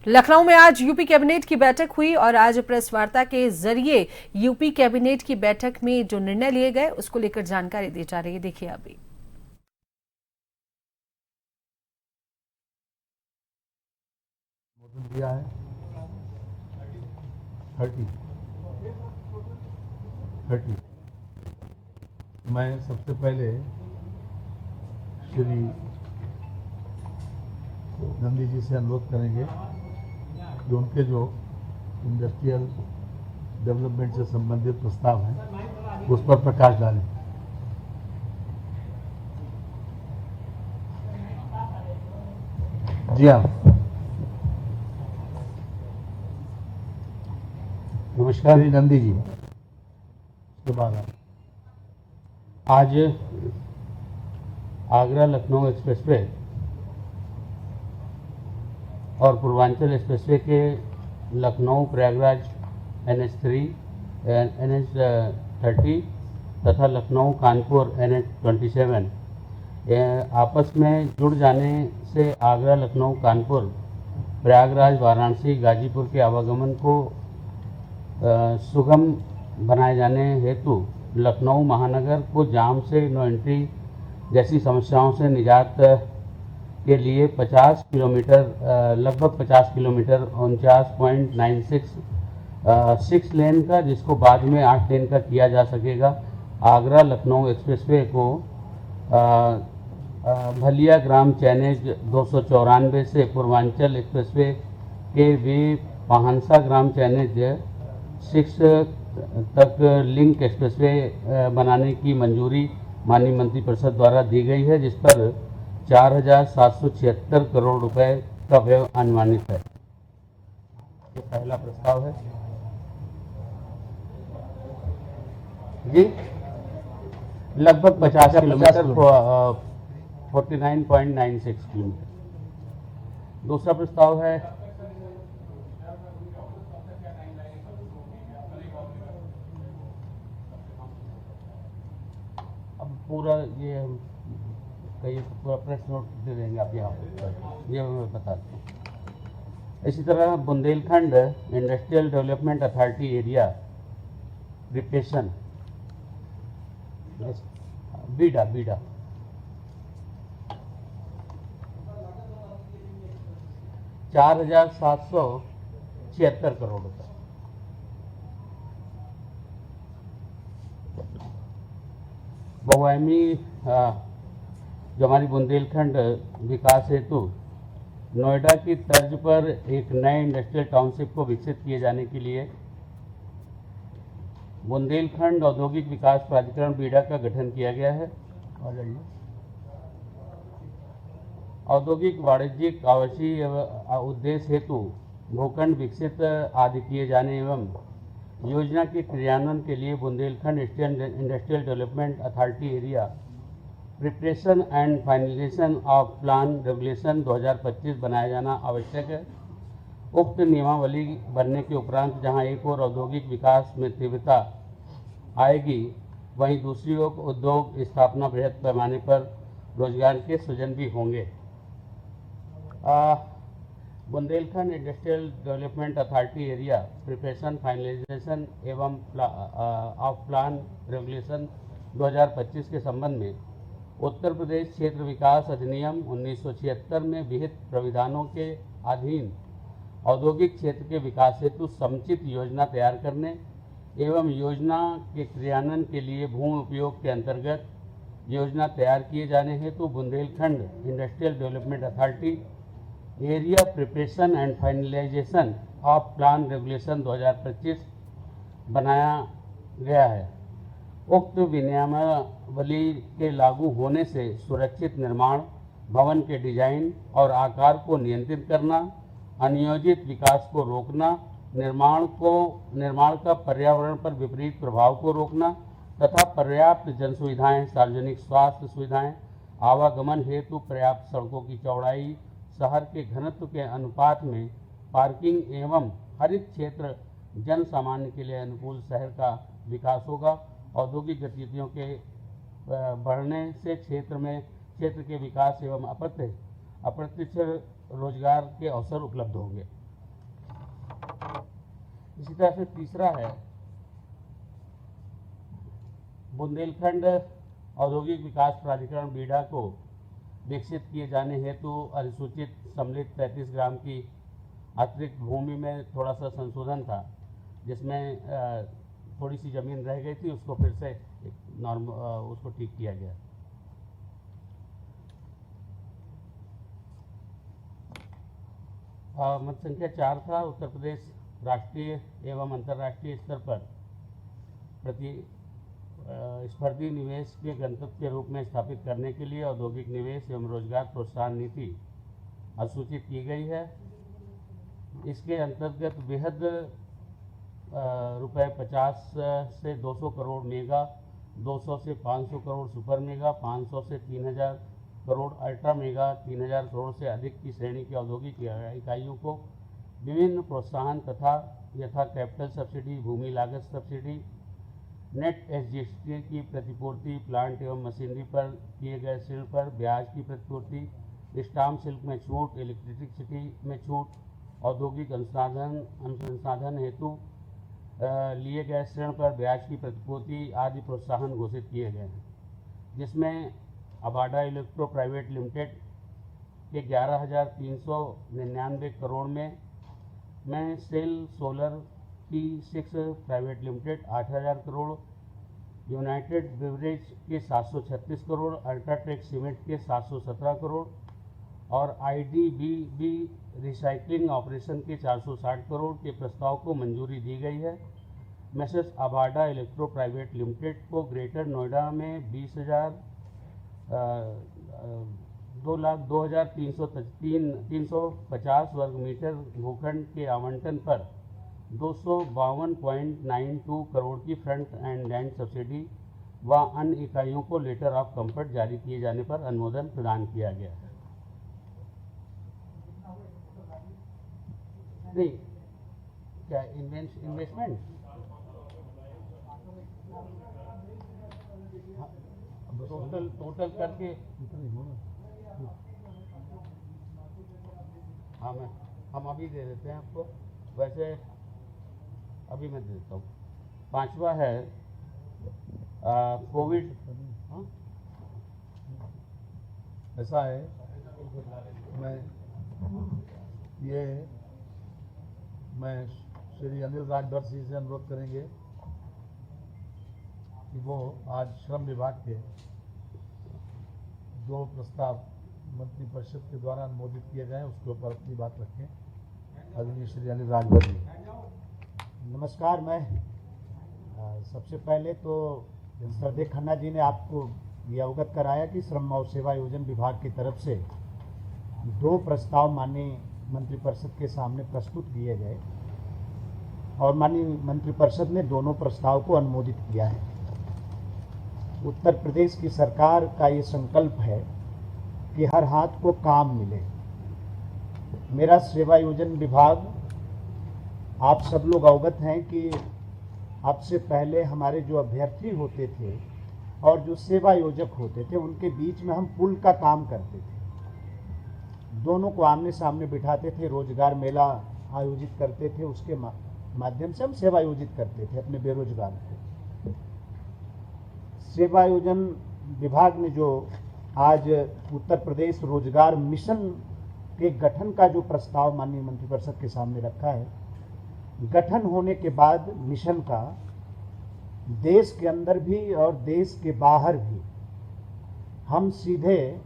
लखनऊ में आज UP cabinet की बैठक हुई और आज प्रेस वार्ता के जरिए यूपी कैबिनेट की बैठक में जो निर्णय लिए गए उसको लेकर जानकारी दी जा रही है। देखिए अभी दिया है 30। मैं सबसे पहले श्री नंदी जी से अनुरोध करेंगे कि उनके जो इंडस्ट्रियल डेवलपमेंट से संबंधित प्रस्ताव हैं उस पर प्रकाश डालें। जी हाँ, नमस्कार जी नंदी जी। उसके बाद आज आगरा लखनऊ एक्सप्रेसवे और पूर्वांचल एक्सप्रेसवे के लखनऊ प्रयागराज NH3 NH30 तथा लखनऊ कानपुर NH27 आपस में जुड़ जाने से आगरा लखनऊ कानपुर प्रयागराज वाराणसी गाजीपुर के आवागमन को सुगम बनाए जाने हेतु लखनऊ महानगर को जाम से नो एंट्री जैसी समस्याओं से निजात के लिए 50 किलोमीटर लगभग 50 किलोमीटर 49.96 6 लेन का, जिसको बाद में 8 लेन का किया जा सकेगा, आगरा लखनऊ एक्सप्रेसवे को भलिया ग्राम चैनेज 294 से पूर्वांचल एक्सप्रेसवे के वे पहानसा ग्राम चैनेज 6 तक लिंक एक्सप्रेसवे बनाने की मंजूरी माननीय मंत्रिपरिषद द्वारा दी गई है, जिस पर 4,776 करोड़ रुपए का व्यय अनुमानित है। ये पहला प्रस्ताव है जी, लगभग 50 किलोमीटर 49.96 किलोमीटर। दूसरा प्रस्ताव है पूरा ये कई पूरा प्रेस नोट दे देंगे आप यहाँ पर, ये मैं बता दूँ। इसी तरह Bundelkhand industrial development authority area preparation BIDA 4,776 crore रुपए। बहुआयामी जो हमारी बुंदेलखंड विकास हेतु नोएडा की तर्ज पर एक नए इंडस्ट्रियल टाउनशिप को विकसित किए जाने के लिए बुंदेलखंड औद्योगिक विकास प्राधिकरण बीडा का गठन किया गया है। औद्योगिक वाणिज्यिक आवासीय उद्देश्य हेतु भूखंड विकसित आदि किए जाने एवं योजना के क्रियान्वयन के लिए Bundelkhand industrial development authority area preparation and finalisation of plan regulation 2025 बनाया जाना आवश्यक है। उक्त नियमावली बनने के उपरांत जहां एक और औद्योगिक विकास में तीव्रता आएगी, वहीं दूसरी ओर उद्योग स्थापना बृहद पैमाने पर रोजगार के सृजन भी होंगे। Bundelkhand industrial development authority area preparation finalisation एवं ऑफ प्लान रेगुलेशन 2025 के संबंध में उत्तर प्रदेश क्षेत्र विकास अधिनियम 1976 में विहित प्राविधानों के अधीन औद्योगिक क्षेत्र के विकास हेतु समुचित योजना तैयार करने एवं योजना के क्रियान्वयन के लिए भूमि उपयोग के अंतर्गत योजना तैयार किए जाने हेतु Bundelkhand industrial development authority area preparation and finalisation of plan regulation 2025 बनाया गया है। उक्त विनियमावली के लागू होने से सुरक्षित निर्माण, भवन के डिजाइन और आकार को नियंत्रित करना, अनियोजित विकास को रोकना, निर्माण का पर्यावरण पर विपरीत प्रभाव को रोकना तथा पर्याप्त जन सुविधाएं, सार्वजनिक स्वास्थ्य सुविधाएं, आवागमन हेतु पर्याप्त सड़कों की चौड़ाई, शहर के घनत्व के अनुपात में पार्किंग एवं हरित क्षेत्र जन सामान्य के लिए अनुकूल शहर का विकास होगा। औद्योगिक गतिविधियों के बढ़ने से क्षेत्र के विकास एवं अप्रत्यक्ष रोजगार के अवसर उपलब्ध होंगे। इसी तरह से तीसरा है बुंदेलखंड औद्योगिक विकास प्राधिकरण बीडा को विकसित किए जाने हेतु अधिसूचित सम्मिलित 33 ग्राम की अतिरिक्त भूमि में थोड़ा सा संशोधन था, जिसमें थोड़ी सी जमीन रह गई थी, उसको फिर से उसको ठीक किया गया। मत संख्या 4 था उत्तर प्रदेश राष्ट्रीय एवं अंतर्राष्ट्रीय स्तर पर प्रतिस्पर्धी निवेश के गंतव्य के रूप में स्थापित करने के लिए औद्योगिक निवेश एवं रोजगार प्रोत्साहन नीति अधिसूचित की गई है। इसके अंतर्गत वृहद रुपये 50 से 200 करोड़ मेगा, 200 से 500 करोड़ सुपर मेगा, 500 से 3000 करोड़ अल्ट्रा मेगा, 3000 करोड़ से अधिक की श्रेणी की औद्योगिक इकाइयों को विभिन्न प्रोत्साहन तथा यथा कैपिटल सब्सिडी, भूमि लागत सब्सिडी, नेट एसजीएसटी की प्रतिपूर्ति, प्लांट एवं मशीनरी पर किए गए शुल्क पर ब्याज की प्रतिपूर्ति, स्टाम्प शुल्क में छूट, इलेक्ट्रिसिटी में छूट, औद्योगिक अनुसंधान हेतु लिए गए ऋण पर ब्याज की प्रतिपूर्ति आदि प्रोत्साहन घोषित किए गए हैं, जिसमें अबाडा इलेक्ट्रो प्राइवेट लिमिटेड के 11,399 करोड़ में सेल सोलर की 6 private limited 8,000 crore, United beverage के 736 करोड़, अल्ट्राटेक सीमेंट के 717 करोड़ और आईडीबीबी रिसाइकलिंग ऑपरेशन के 460 करोड़ के प्रस्ताव को मंजूरी दी गई है। मैसेज अबाडा इलेक्ट्रो प्राइवेट लिमिटेड को ग्रेटर नोएडा में 2,02,350 वर्ग मीटर भूखंड के आवंटन पर 252.92 करोड़ की फ्रंट एंड लैंड सब्सिडी व अन्य इकाइयों को लेटर ऑफ कंफर्ट जारी किए जाने पर अनुमोदन प्रदान किया गया है। नहीं, क्या इन्वेस्टमेंट टोटल करके हाँ हम अभी दे देते हैं आपको, वैसे अभी मैं दे देता हूँ। 5वां है कोविड। ऐसा है, मैं श्री अनिल राजभर जी से अनुरोध करेंगे कि वो आज श्रम विभाग के 2 प्रस्ताव मंत्रिपरिषद के द्वारा अनुमोदित किए गए, उसके ऊपर अपनी बात रखें। आदरणीय श्री अनिल राजभर जी। नमस्कार। मैं सबसे पहले तो श्रद्धेय खन्ना जी ने आपको ये अवगत कराया कि श्रम और सेवा योजन विभाग की तरफ से 2 प्रस्ताव माननीय मंत्रिपरिषद के सामने प्रस्तुत किए गए और माननीय मंत्रिपरिषद ने दोनों प्रस्ताव को अनुमोदित किया है। उत्तर प्रदेश की सरकार का ये संकल्प है कि हर हाथ को काम मिले। मेरा सेवा योजन विभाग, आप सब लोग अवगत हैं कि अब से पहले हमारे जो अभ्यर्थी होते थे और जो सेवा योजक होते थे, उनके बीच में हम पुल का काम करते थे। दोनों को आमने सामने बिठाते थे, रोजगार मेला आयोजित करते थे, उसके माध्यम से हम सेवा योजित करते थे अपने बेरोजगार को। सेवा योजन विभाग ने जो आज उत्तर प्रदेश रोजगार मिशन के गठन का जो प्रस्ताव माननीय मंत्रिपरिषद के सामने रखा है, गठन होने के बाद मिशन का देश के अंदर भी और देश के बाहर भी हम सीधे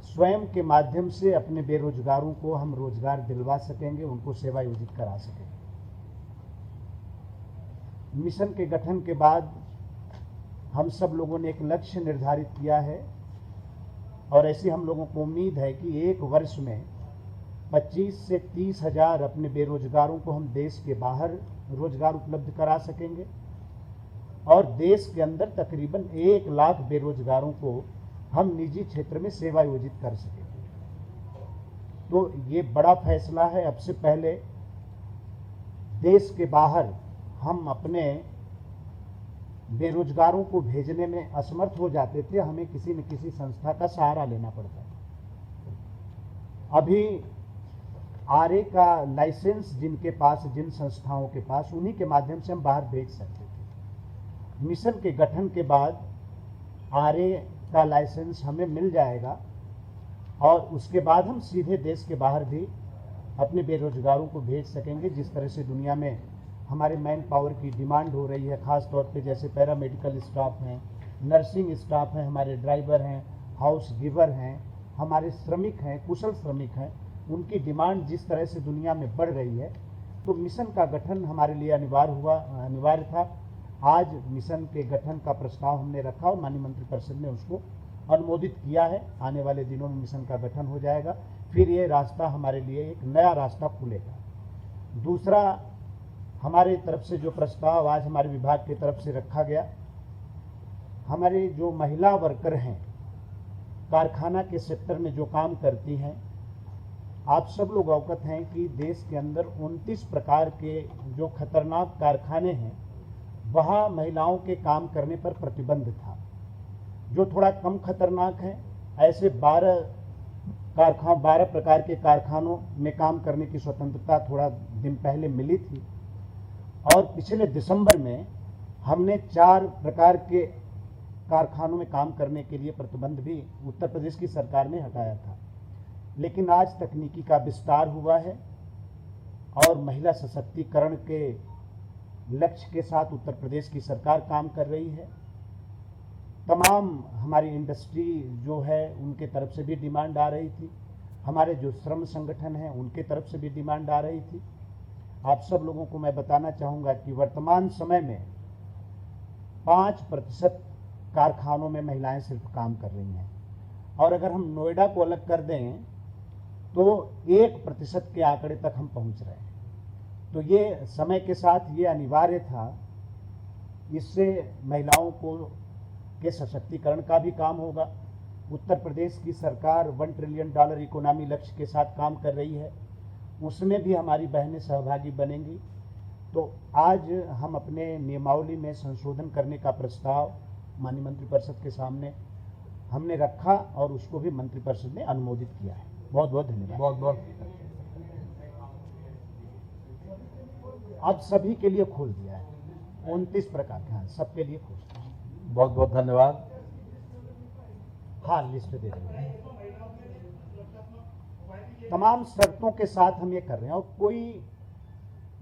स्वयं के माध्यम से अपने बेरोजगारों को हम रोजगार दिलवा सकेंगे, उनको सेवा योजित करा सकेंगे। मिशन के गठन के बाद हम सब लोगों ने एक लक्ष्य निर्धारित किया है और ऐसी हम लोगों को उम्मीद है कि 1 वर्ष में 25 से 30 हजार अपने बेरोजगारों को हम देश के बाहर रोजगार उपलब्ध करा सकेंगे और देश के अंदर तकरीबन 1 लाख बेरोजगारों को हम निजी क्षेत्र में सेवा योजित कर सकेंगे। तो ये बड़ा फैसला है। अब से पहले देश के बाहर हम अपने बेरोजगारों को भेजने में असमर्थ हो जाते थे, हमें किसी न किसी संस्था का सहारा लेना पड़ता है। अभी आरए का लाइसेंस जिनके पास, जिन संस्थाओं के पास, उन्हीं के माध्यम से हम बाहर भेज सकते थे। मिशन के गठन के बाद आरए का लाइसेंस हमें मिल जाएगा और उसके बाद हम सीधे देश के बाहर भी अपने बेरोजगारों को भेज सकेंगे। जिस तरह से दुनिया में हमारे मैन पावर की डिमांड हो रही है, खास तौर पे जैसे पैरामेडिकल स्टाफ हैं, नर्सिंग स्टाफ हैं, हमारे ड्राइवर हैं, हाउस गिवर हैं, हमारे श्रमिक हैं, कुशल श्रमिक हैं, उनकी डिमांड जिस तरह से दुनिया में बढ़ रही है, तो मिशन का गठन हमारे लिए अनिवार्य था। आज मिशन के गठन का प्रस्ताव हमने रखा और माननीय मंत्रिपरिषद ने उसको अनुमोदित किया है। आने वाले दिनों में मिशन का गठन हो जाएगा, फिर ये रास्ता हमारे लिए एक नया रास्ता खुलेगा। दूसरा, हमारे तरफ से जो प्रस्ताव आज हमारे विभाग की तरफ से रखा गया, हमारे जो महिला वर्कर हैं, कारखाना के सेक्टर में जो काम करती हैं, आप सब लोग अवगत हैं कि देश के अंदर 29 प्रकार के जो खतरनाक कारखाने हैं, वहाँ महिलाओं के काम करने पर प्रतिबंध था। जो थोड़ा कम खतरनाक हैं, ऐसे 12 प्रकार के कारखानों में काम करने की स्वतंत्रता थोड़ा दिन पहले मिली थी और पिछले दिसंबर में हमने 4 प्रकार के कारखानों में काम करने के लिए प्रतिबंध भी उत्तर प्रदेश की सरकार ने हटाया था। लेकिन आज तकनीकी का विस्तार हुआ है और महिला सशक्तिकरण के लक्ष्य के साथ उत्तर प्रदेश की सरकार काम कर रही है। तमाम हमारी इंडस्ट्री जो है उनके तरफ से भी डिमांड आ रही थी, हमारे जो श्रम संगठन हैं उनके तरफ से भी डिमांड आ रही थी। आप सब लोगों को मैं बताना चाहूँगा कि वर्तमान समय में 5% कारखानों में महिलाएं सिर्फ काम कर रही हैं और अगर हम नोएडा को अलग कर दें तो 1% के आंकड़े तक हम पहुंच रहे हैं। तो ये समय के साथ ये अनिवार्य था, इससे महिलाओं को के सशक्तिकरण का भी काम होगा। उत्तर प्रदेश की सरकार $1 ट्रिलियन इकोनॉमी लक्ष्य के साथ काम कर रही है, उसमें भी हमारी बहनें सहभागी बनेंगी। तो आज हम अपने नियमावली में संशोधन करने का प्रस्ताव माननीय मंत्रिपरिषद के सामने हमने रखा और उसको भी मंत्रिपरिषद ने अनुमोदित किया है। बहुत बहुत धन्यवाद। बहुत बहुत अब सभी के लिए खोल दिया है, 29 प्रकार के, हाँ, सबके लिए खोल दिया। बहुत बहुत धन्यवाद। हाँ, लिस्ट दे देंगे। तमाम शर्तों के साथ हम ये कर रहे हैं और कोई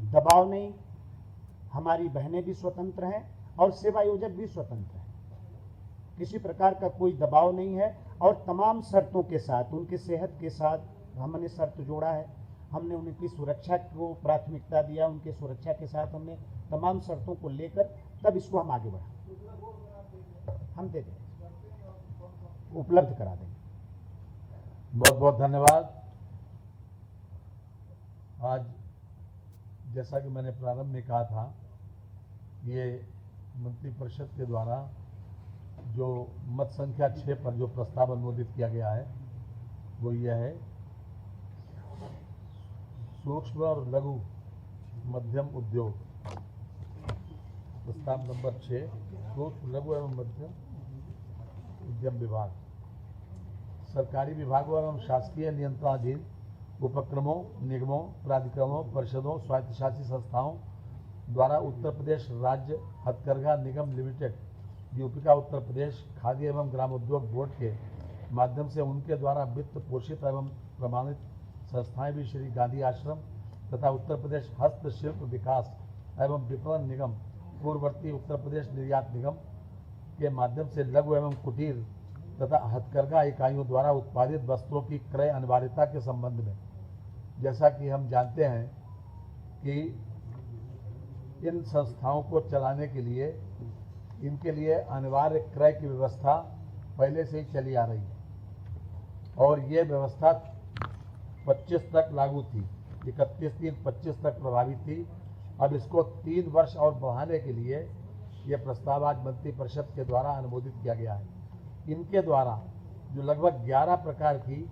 दबाव नहीं। हमारी बहनें भी स्वतंत्र हैं और सेवायोजक भी स्वतंत्र हैं, किसी प्रकार का कोई दबाव नहीं है। और तमाम शर्तों के साथ, उनके सेहत के साथ हमने शर्त जोड़ा है, हमने उनकी सुरक्षा को प्राथमिकता दिया, उनके सुरक्षा के साथ हमने तमाम शर्तों को लेकर तब इसको हम आगे बढ़ा, हम दे देंगे, उपलब्ध करा देंगे। बहुत बहुत धन्यवाद। आज जैसा कि मैंने प्रारंभ में कहा था, ये मंत्रिपरिषद के द्वारा जो मत संख्या 6 पर जो प्रस्ताव अनुमोदित किया गया है वो यह है, सूक्ष्म और लघु मध्यम उद्योग। प्रस्ताव नंबर 6, सूक्ष्म लघु एवं मध्यम उद्यम विभाग सरकारी विभागों एवं शासकीय नियंत्रणाधीन उपक्रमों, निगमों, प्राधिकरणों, परिषदों, स्वायत्तशासी संस्थाओं द्वारा उत्तर प्रदेश राज्य हथकरघा निगम लिमिटेड, यूपी का उत्तर प्रदेश खाद्य एवं ग्रामोद्योग बोर्ड के माध्यम से उनके द्वारा वित्त पोषित एवं प्रमाणित संस्थाएं भी श्री गांधी आश्रम तथा उत्तर प्रदेश हस्तशिल्प विकास एवं विपणन निगम, पूर्ववर्ती उत्तर प्रदेश निर्यात निगम के माध्यम से लघु एवं कुटीर तथा हथकरघा इकाइयों द्वारा उत्पादित वस्तुओं की क्रय अनिवार्यता के संबंध में, जैसा कि हम जानते हैं कि इन संस्थाओं को चलाने के लिए इनके लिए अनिवार्य क्रय की व्यवस्था पहले से ही चली आ रही है और ये व्यवस्था 25 तक लागू थी, 31/3/25 तक प्रभावी थी। अब इसको 3 वर्ष और बढ़ाने के लिए ये प्रस्ताव आज मंत्रिपरिषद के द्वारा अनुमोदित किया गया है। इनके द्वारा जो लगभग 11 प्रकार की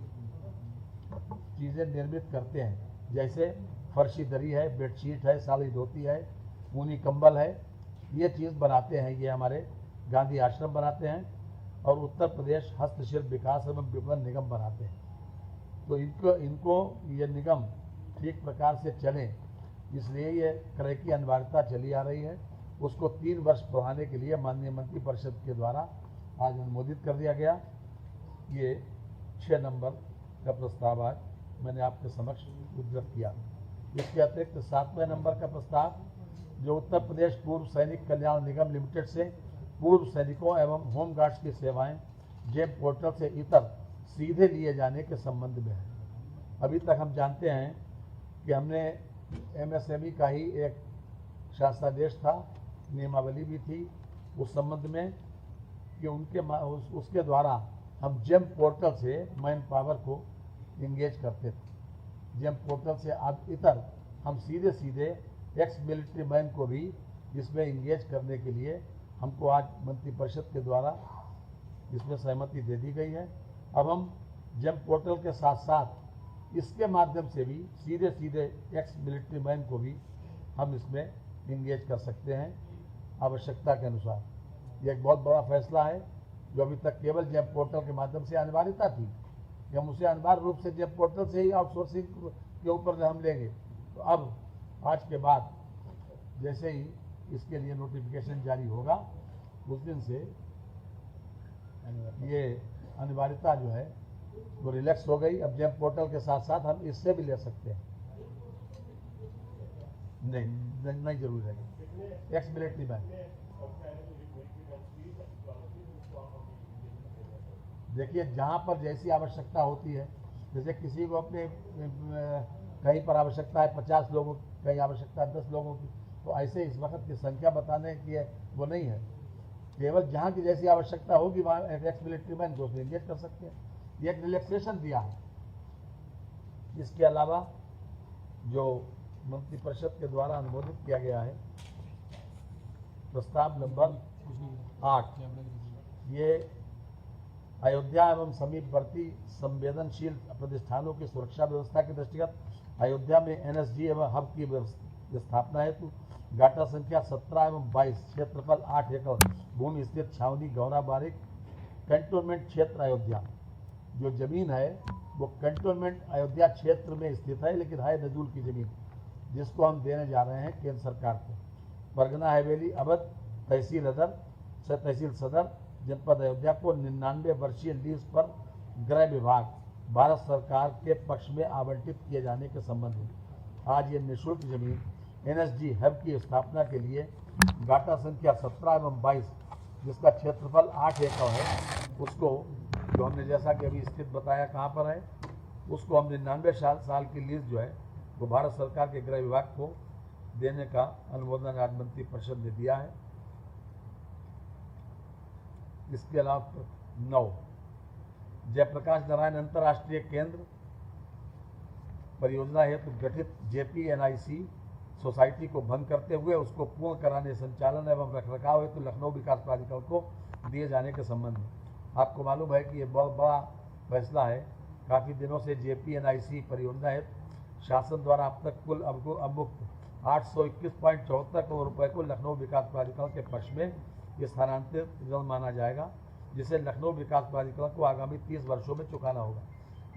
चीज़ें निर्मित करते हैं, जैसे फर्शी दरी है, बेडशीट है, साड़ी धोती है, ऊनी कंबल है, ये चीज़ बनाते हैं, ये हमारे गांधी आश्रम बनाते हैं और उत्तर प्रदेश हस्तशिल्प विकास एवं विपणन निगम बनाते हैं। तो इनको ये निगम ठीक प्रकार से चलें, इसलिए ये क्रय की अनिवार्यता चली आ रही है। उसको 3 वर्ष बढ़ाने के लिए माननीय मंत्रिपरिषद के द्वारा आज अनुमोदित कर दिया गया। ये 6 नंबर का प्रस्ताव आज मैंने आपके समक्ष उद्धृत किया। इसके अतिरिक्त 7वें नंबर का प्रस्ताव जो उत्तर प्रदेश पूर्व सैनिक कल्याण निगम लिमिटेड से पूर्व सैनिकों एवं होमगार्ड्स की सेवाएं जेम पोर्टल से इतर सीधे लिए जाने के संबंध में है। अभी तक हम जानते हैं कि हमने MSME का ही एक शासनादेश था, नियमावली भी थी उस संबंध में कि उसके द्वारा हम जेम पोर्टल से मैन पावर को इंगेज करते थे। जेम पोर्टल से अब इतर हम सीधे एक्स मिलिट्री मैन को भी इसमें इंगेज करने के लिए हमको आज मंत्रिपरिषद के द्वारा इसमें सहमति दे दी गई है। अब हम जेम पोर्टल के साथ साथ इसके माध्यम से भी सीधे एक्स मिलिट्री मैन को भी हम इसमें इंगेज कर सकते हैं आवश्यकता के अनुसार। यह एक बहुत बड़ा फैसला है जो अभी तक केवल जेम पोर्टल के माध्यम से अनिवार्यता थी कि हम उसे अनिवार्य रूप से जेम पोर्टल से ही आउटसोर्सिंग के ऊपर हम लेंगे। तो अब आज के बाद जैसे ही इसके लिए नोटिफिकेशन जारी होगा उस दिन से ये अनिवार्यता जो है वो रिलैक्स हो गई। अब जेम पोर्टल के साथ साथ हम इससे भी ले सकते हैं। नहीं जरूरी है एक्स मिलिट्री मैन। देखिए जहाँ पर जैसी आवश्यकता होती है, जैसे किसी को अपने कहीं पर आवश्यकता है 50 लोगों की, कहीं आवश्यकता है 10 लोगों की, तो ऐसे इस वक्त की संख्या बताने की है वो नहीं है। केवल जहाँ की जैसी आवश्यकता होगी वहाँ एक्स मिलिट्री मैन को इंगेज कर सकते हैं। ये एक रिलैक्सेशन दिया है। इसके अलावा जो मंत्रिपरिषद के द्वारा अनुमोदित किया गया है प्रस्ताव नंबर 8, ये अयोध्या एवं समीपवर्ती संवेदनशील प्रतिष्ठानों की सुरक्षा व्यवस्था के दृष्टिगत अयोध्या में NSG एवं हब की स्थापना हेतु गाटा संख्या 17 एवं 22 क्षेत्रफल 8 एकड़ भूमि स्थित छावनी गौरा बारिक कैंटोनमेंट क्षेत्र अयोध्या। जो जमीन है वो कैंटोनमेंट अयोध्या क्षेत्र में स्थित है, लेकिन है नजूल की जमीन, जिसको हम देने जा रहे हैं केंद्र सरकार को। परगना हवेली अवध तहसील सदर जनपद अयोध्या को 99 वर्षीय लीज पर गृह विभाग भारत सरकार के पक्ष में आवंटित किए जाने के संबंध में आज ये निःशुल्क जमीन NSG हब की स्थापना के लिए गाटा संख्या 17 एवं 22 जिसका क्षेत्रफल 8 एकड़ है, उसको जो हमने जैसा कि अभी स्थित बताया कहाँ पर है, उसको हम 99 साल की लीज जो है वो भारत सरकार के गृह विभाग को देने का अनुमोदन राज्य मंत्रिपरिषद ने दिया है। इसके अलावा 9 जयप्रकाश नारायण अंतर्राष्ट्रीय केंद्र परियोजना हेतु गठित JPNIC सोसाइटी को भंग करते हुए उसको पूर्ण कराने संचालन एवं रखरखाव हेतु लखनऊ विकास प्राधिकरण को दिए जाने के संबंध में आपको मालूम है कि ये बहुत बड़ा फैसला है। काफ़ी दिनों से JPNIC परियोजना हेतु शासन द्वारा अब तक कुल अवमुक्त 821.74 करोड़ रुपए को लखनऊ विकास प्राधिकरण के पक्ष में स्थानांतरित माना जाएगा, जिसे लखनऊ विकास प्राधिकरण को आगामी 30 वर्षों में चुकाना होगा।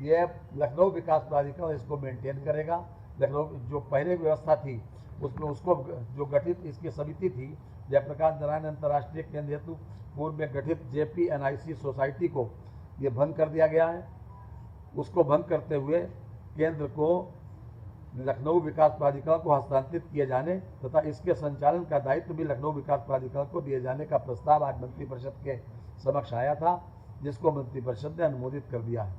यह लखनऊ विकास प्राधिकरण इसको मेंटेन करेगा। लखनऊ जो पहले व्यवस्था थी उसमें उसको जो गठित इसकी समिति थी जयप्रकाश नारायण अंतर्राष्ट्रीय केंद्र हेतु पूर्व में गठित JPNIC सोसाइटी को ये भंग कर दिया गया है। उसको भंग करते हुए केंद्र को लखनऊ विकास प्राधिकरण को हस्तांतरित किए जाने तथा इसके संचालन का दायित्व भी लखनऊ विकास प्राधिकरण को दिए जाने का प्रस्ताव आज मंत्रिपरिषद के समक्ष आया था, जिसको मंत्रिपरिषद ने अनुमोदित कर दिया है।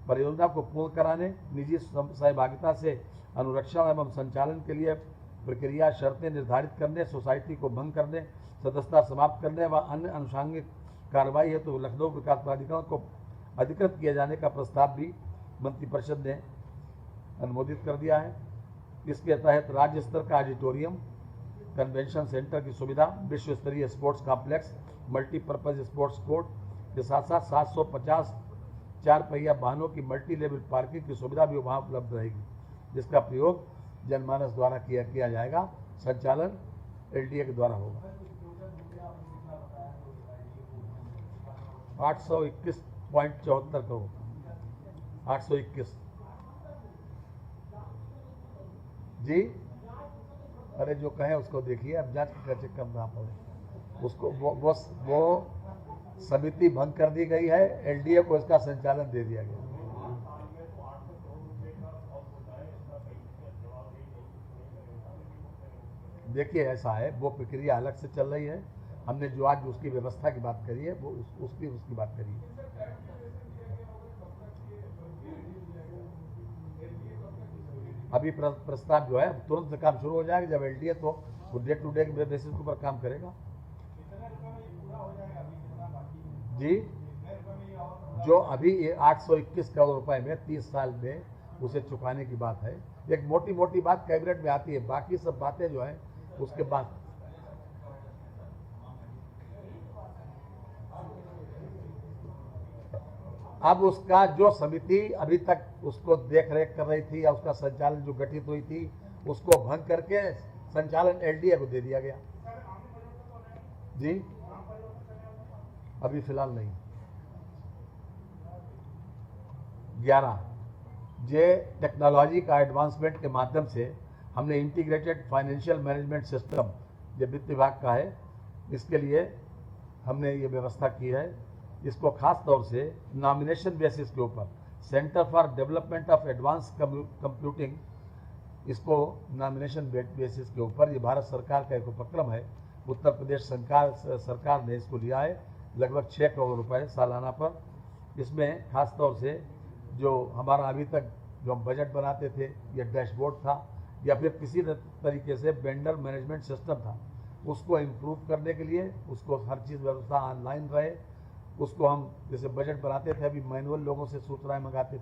परियोजना को पूर्ण कराने, निजी सहभागिता से अनुरक्षण एवं संचालन के लिए प्रक्रिया शर्तें निर्धारित करने, सोसाइटी को भंग करने, सदस्यता समाप्त करने व अन्य अनुषांगिक कार्रवाई हेतु लखनऊ विकास प्राधिकरण को अधिकृत किए जाने का प्रस्ताव भी मंत्रिपरिषद ने अनुमोदित कर दिया है। इसके तहत राज्य स्तर का ऑडिटोरियम, कन्वेंशन सेंटर की सुविधा, विश्व स्तरीय sports complex, multipurpose sports court के साथ साथ 750 4 पहिया वाहनों की मल्टी लेवल पार्किंग की सुविधा भी वहाँ उपलब्ध रहेगी, जिसका प्रयोग जनमानस द्वारा किया जाएगा। संचालन LDA के द्वारा होगा। 821.74 करोड़ 821 जी, अरे जो कहें उसको देखिए, अब जांच का कम कहाँ पर उसको वो समिति भंग कर दी गई है, एलडीए को इसका संचालन दे दिया गया। देखिए ऐसा है, वो प्रक्रिया अलग से चल रही है। हमने जो आज उसकी व्यवस्था की बात करी है वो उसकी बात करी है। अभी प्रस्ताव जो है तुरंत से काम शुरू हो जाएगा। जब एलडीए तो वो डे टू डे बेसिस के ऊपर काम करेगा। जी, जो अभी 821 करोड़ रुपए में 30 साल में उसे चुकाने की बात है। एक मोटी मोटी बात कैबिनेट में आती है, बाकी सब बातें जो है उसके बाद अब उसका जो समिति अभी तक उसको देख रेख कर रही थी या उसका संचालन जो गठित हुई थी उसको भंग करके संचालन एलडीए को दे दिया गया। जी, अभी फिलहाल नहीं। 11 जे टेक्नोलॉजी का एडवांसमेंट के माध्यम से हमने इंटीग्रेटेड फाइनेंशियल मैनेजमेंट सिस्टम जो वित्त विभाग का है, इसके लिए हमने ये व्यवस्था की है। इसको खास तौर से नॉमिनेशन बेसिस के ऊपर centre for development of advance computing, इसको नॉमिनेशन बेसिस के ऊपर, ये भारत सरकार का एक उपक्रम है। उत्तर प्रदेश सरकार ने इसको लिया है लगभग 6 करोड़ रुपए सालाना पर। इसमें खास तौर से जो हमारा अभी तक जो हम बजट बनाते थे या डैशबोर्ड था या फिर किसी तरीके से वेंडर मैनेजमेंट सिस्टम था, उसको इम्प्रूव करने के लिए, उसको हर चीज़ व्यवस्था ऑनलाइन रहे, उसको हम जैसे बजट बनाते थे अभी मैनुअल लोगों से सूचनाएं मंगाते थे,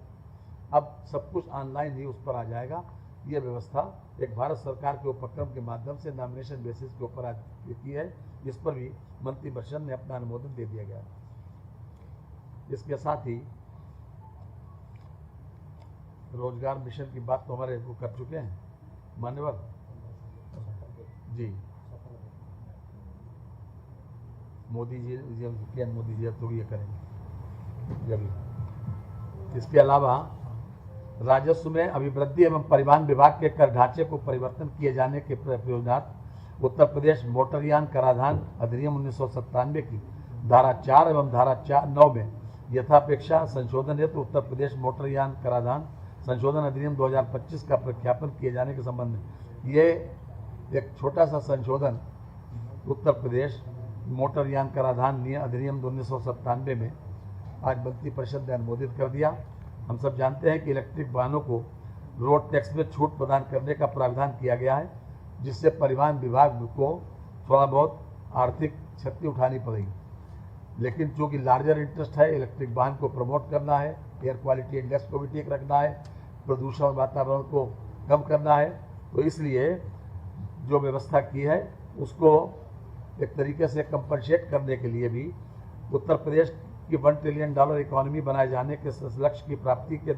अब सब कुछ ऑनलाइन ही उस पर आ जाएगा। ये व्यवस्था एक भारत सरकार के उपक्रम के माध्यम से नॉमिनेशन बेसिस के ऊपर आज की है। इस पर भी मंत्रिपरिषद ने अपना अनुमोदन दे दिया गया। इसके साथ ही रोजगार मिशन की बात तो हमारे वो कर चुके हैं मान्यवर जी, मोदी जी तो ये करेंगे अभी। इसके अलावा राजस्व में अभिवृद्धि एवं परिवहन विभाग के कर ढांचे को परिवर्तन किए जाने के प्रयोजनार्थ उत्तर प्रदेश मोटरयान कराधान अधिनियम 1997 की धारा 4 एवं धारा 9 में यथापेक्षा संशोधन हेतु उत्तर प्रदेश मोटरयान कराधान संशोधन अधिनियम 2025 का प्रख्यापन किए जाने के संबंध में ये एक छोटा सा संशोधन उत्तर प्रदेश मोटरयान कराधान अधिनियम 1997 में आज मंत्रिपरिषद ने अनुमोदित कर दिया। हम सब जानते हैं कि इलेक्ट्रिक वाहनों को रोड टैक्स में छूट प्रदान करने का प्रावधान किया गया है, जिससे परिवहन विभाग को थोड़ा बहुत आर्थिक क्षति उठानी पड़ेगी। लेकिन चूँकि लार्जर इंटरेस्ट है, इलेक्ट्रिक वाहन को प्रमोट करना है, एयर क्वालिटी इंडेक्स को भी ठीक रखना है, प्रदूषण और वातावरण को कम करना है, तो इसलिए जो व्यवस्था की है उसको एक तरीके से कंपनसेट करने के लिए भी उत्तर प्रदेश की $1 ट्रिलियन इकोनॉमी बनाए जाने के लक्ष्य की प्राप्ति के